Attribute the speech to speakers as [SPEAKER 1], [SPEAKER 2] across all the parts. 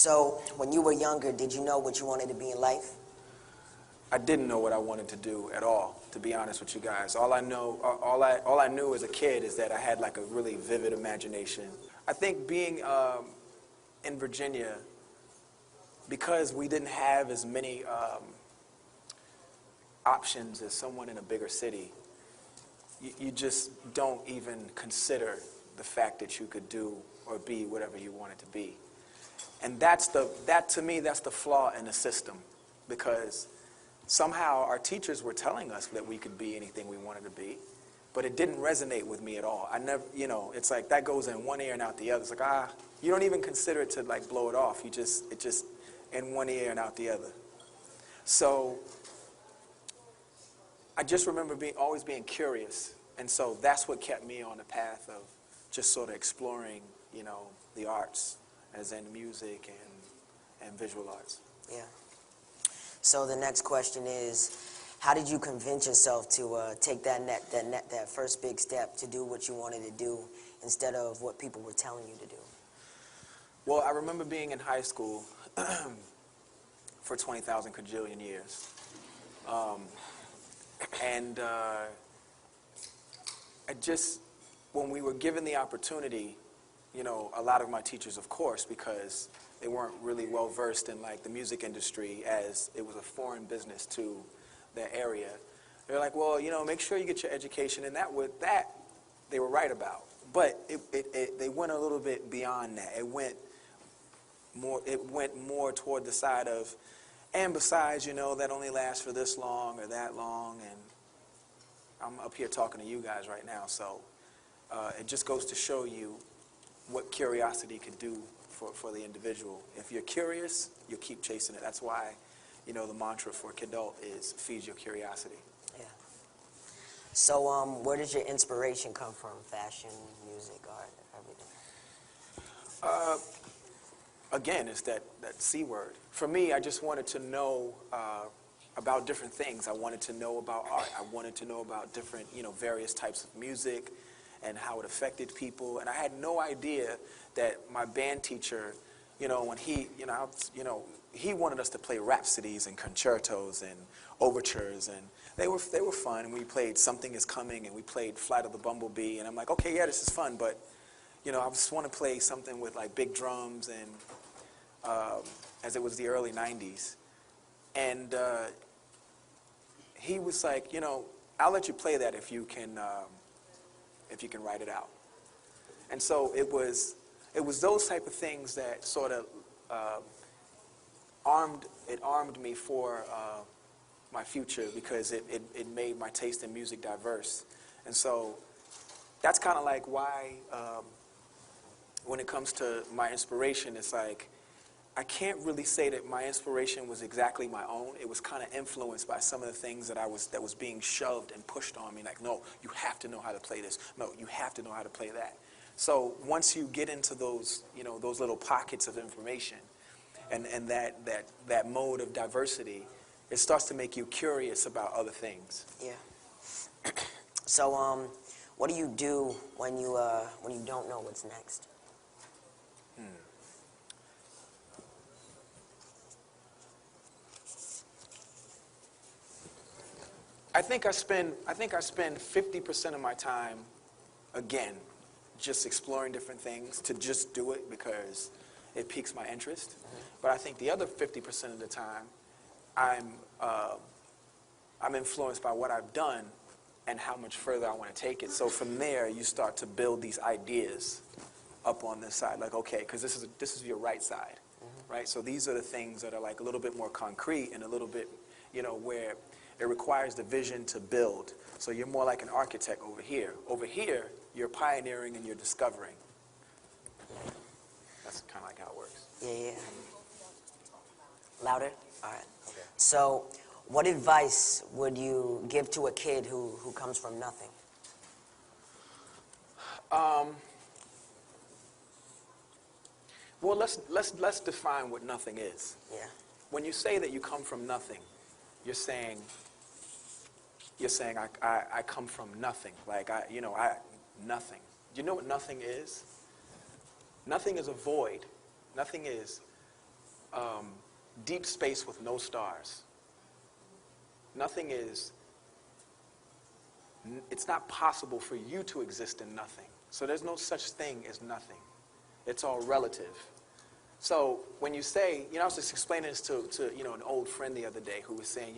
[SPEAKER 1] So, when you were younger, did you know what you wanted to be in life?
[SPEAKER 2] I didn't know what I wanted to do at all, to be honest with you guys. All I knew as a kid is that I had like a really vivid imagination. I think being in Virginia, because we didn't have as many options as someone in a bigger city, you just don't even consider the fact that you could do or be whatever you wanted to be. And that to me, that's the flaw in the system, because somehow our teachers were telling us that we could be anything we wanted to be, but it didn't resonate with me at all. I never, it's like that goes in one ear and out the other. It's like, you don't even consider it to like blow it off. It just in one ear and out the other. So I just remember always being curious. And so that's what kept me on the path of just sort of exploring, the arts, as in music and visual arts.
[SPEAKER 1] Yeah. So the next question is, how did you convince yourself to take that first big step to do what you wanted to do instead of what people were telling you to do?
[SPEAKER 2] Well, I remember being in high school for 20,000 kajillion years. When we were given the opportunity, a lot of my teachers, of course, because they weren't really well versed in like the music industry, as it was a foreign business to their area. They're like, well, make sure you get your education, and that they were right about. But they went a little bit beyond that. It went more toward the side of, and besides, that only lasts for this long or that long, and I'm up here talking to you guys right now, so it just goes to show you what curiosity can do for the individual. If you're curious, you'll keep chasing it. That's why, the mantra for Kidult is feed your curiosity.
[SPEAKER 1] Yeah. So, where does your inspiration come from? Fashion, music, art, everything?
[SPEAKER 2] Again, it's that C word. For me, I just wanted to know about different things. I wanted to know about art. I wanted to know about different, various types of music and how it affected people. And I had no idea that my band teacher, when he wanted us to play rhapsodies and concertos and overtures, and they were fun. And we played Something Is Coming, and we played Flight of the Bumblebee. And I'm like, okay, yeah, this is fun, but I just want to play something with like big drums, and as it was the early 90s. And he was like, I'll let you play that if you can write it out. And so it was those type of things that sort of armed me for my future, because it made my taste in music diverse. And so that's kind of like why when it comes to my inspiration, it's like I can't really say that my inspiration was exactly my own. It was kind of influenced by some of the things that was being shoved and pushed on me. Like, no, you have to know how to play this. No, you have to know how to play that. So once you get into those, those little pockets of information, and that mode of diversity, it starts to make you curious about other things.
[SPEAKER 1] Yeah. So, what do you do when you don't know what's next?
[SPEAKER 2] I think I spend 50% of my time, again, just exploring different things, to just do it because it piques my interest. Mm-hmm. But I think the other 50% of the time, I'm influenced by what I've done and how much further I want to take it. So from there, you start to build these ideas up on this side. Like, okay, because this is your right side, mm-hmm. right? So these are the things that are like a little bit more concrete and a little bit, where it requires the vision to build. So you're more like an architect over here. Over here, you're pioneering and you're discovering. That's kind of like how it works.
[SPEAKER 1] Yeah. Louder? All right. Okay. So, what advice would you give to a kid who comes from nothing?
[SPEAKER 2] Well, let's define what nothing is.
[SPEAKER 1] Yeah.
[SPEAKER 2] When you say that you come from nothing, you're saying I come from nothing. Like nothing. Do you know what nothing is? Nothing is a void. Nothing is deep space with no stars. Nothing is, it's not possible for you to exist in nothing. So there's no such thing as nothing. It's all relative. So when you say, I was just explaining this to an old friend the other day who was saying,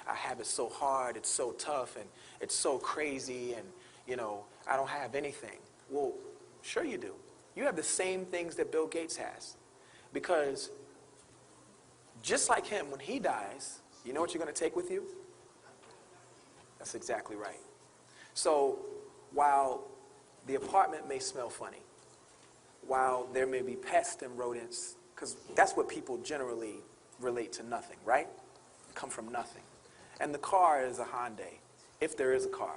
[SPEAKER 2] I have it so hard, it's so tough, and it's so crazy, and, I don't have anything. Well, sure you do. You have the same things that Bill Gates has. Because just like him, when he dies, you know what you're going to take with you? That's exactly right. So while the apartment may smell funny, while there may be pests and rodents, because that's what people generally relate to nothing, right? Come from nothing. And the car is a Hyundai, if there is a car.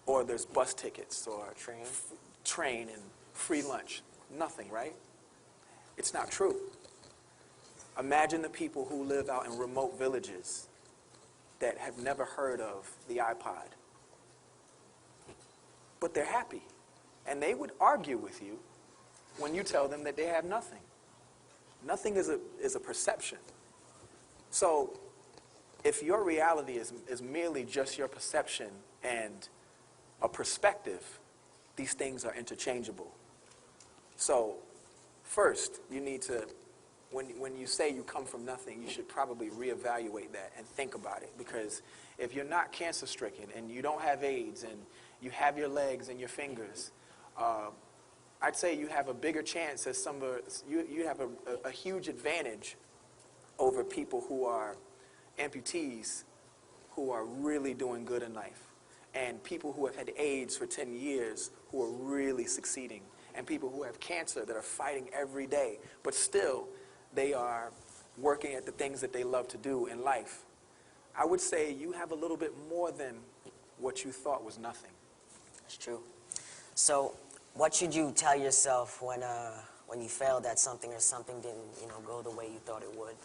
[SPEAKER 2] Or there's bus tickets, or train and free lunch. Nothing, right? It's not true. Imagine the people who live out in remote villages that have never heard of the iPod. But they're happy. And they would argue with you when you tell them that they have nothing. Nothing is a perception. So if your reality is merely just your perception and a perspective, these things are interchangeable. So first, you need to, when you say you come from nothing, you should probably reevaluate that and think about it. Because if you're not cancer stricken and you don't have AIDS and you have your legs and your fingers, I'd say you have a bigger chance as you have a huge advantage over people who are amputees who are really doing good in life, and people who have had AIDS for 10 years who are really succeeding, and people who have cancer that are fighting every day, but still they are working at the things that they love to do in life. I would say you have a little bit more than what you thought was nothing.
[SPEAKER 1] That's true. So what should you tell yourself when you failed at something or something didn't, go the way you thought it would?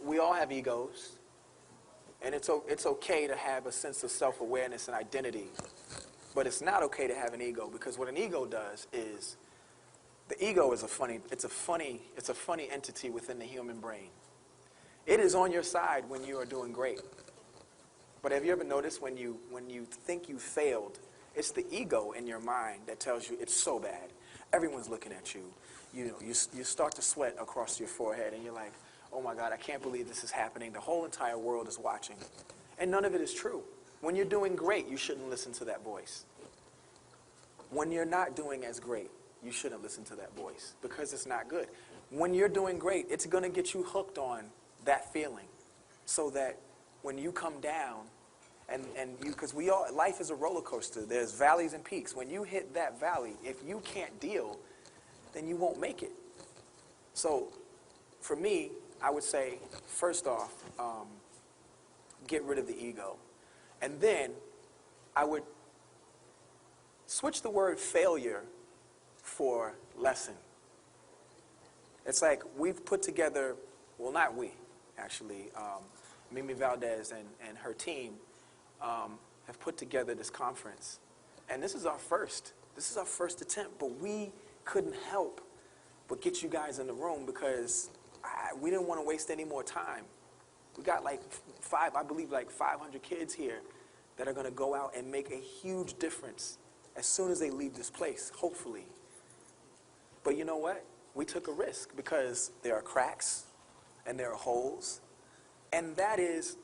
[SPEAKER 2] We all have egos, and it's okay to have a sense of self-awareness and identity, but it's not okay to have an ego, because what an ego does is, the ego is a funny entity within the human brain. It is on your side when you are doing great. But have you ever noticed when you think you failed, it's the ego in your mind that tells you it's so bad. Everyone's looking at you. You start to sweat across your forehead, and you're like, oh my God, I can't believe this is happening. The whole entire world is watching. And none of it is true. When you're doing great, you shouldn't listen to that voice. When you're not doing as great, you shouldn't listen to that voice, because it's not good. When you're doing great, it's going to get you hooked on that feeling, so that when you come down, because life is a roller coaster. There's valleys and peaks. When you hit that valley, if you can't deal, then you won't make it. So for me, I would say, first off, get rid of the ego. And then I would switch the word failure for lesson. It's like we've put together, well, not we, actually, Mimi Valdez and her team have put together this conference. And this is our first attempt, but we couldn't help but get you guys in the room because we didn't want to waste any more time. We got like 500 kids here that are going to go out and make a huge difference as soon as they leave this place, hopefully. But you know what? We took a risk because there are cracks and there are holes. And that's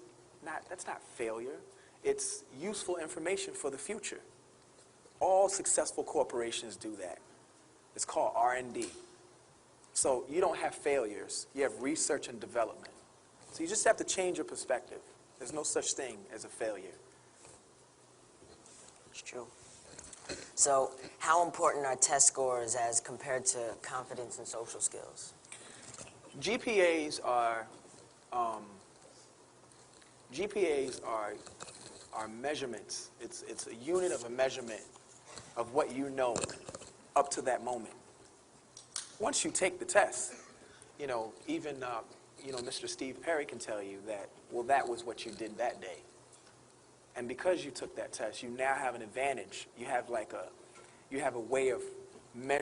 [SPEAKER 2] not failure. It's useful information for the future. All successful corporations do that. It's called R&D. So you don't have failures. You have research and development. So you just have to change your perspective. There's no such thing as a failure.
[SPEAKER 1] It's true. So how important are test scores as compared to confidence and social skills?
[SPEAKER 2] GPAs are measurements. It's a unit of a measurement of what you know up to that moment. Once you take the test, even Mr. Steve Perry can tell you that, well, that was what you did that day. And because you took that test, you now have an advantage. You have a way of measuring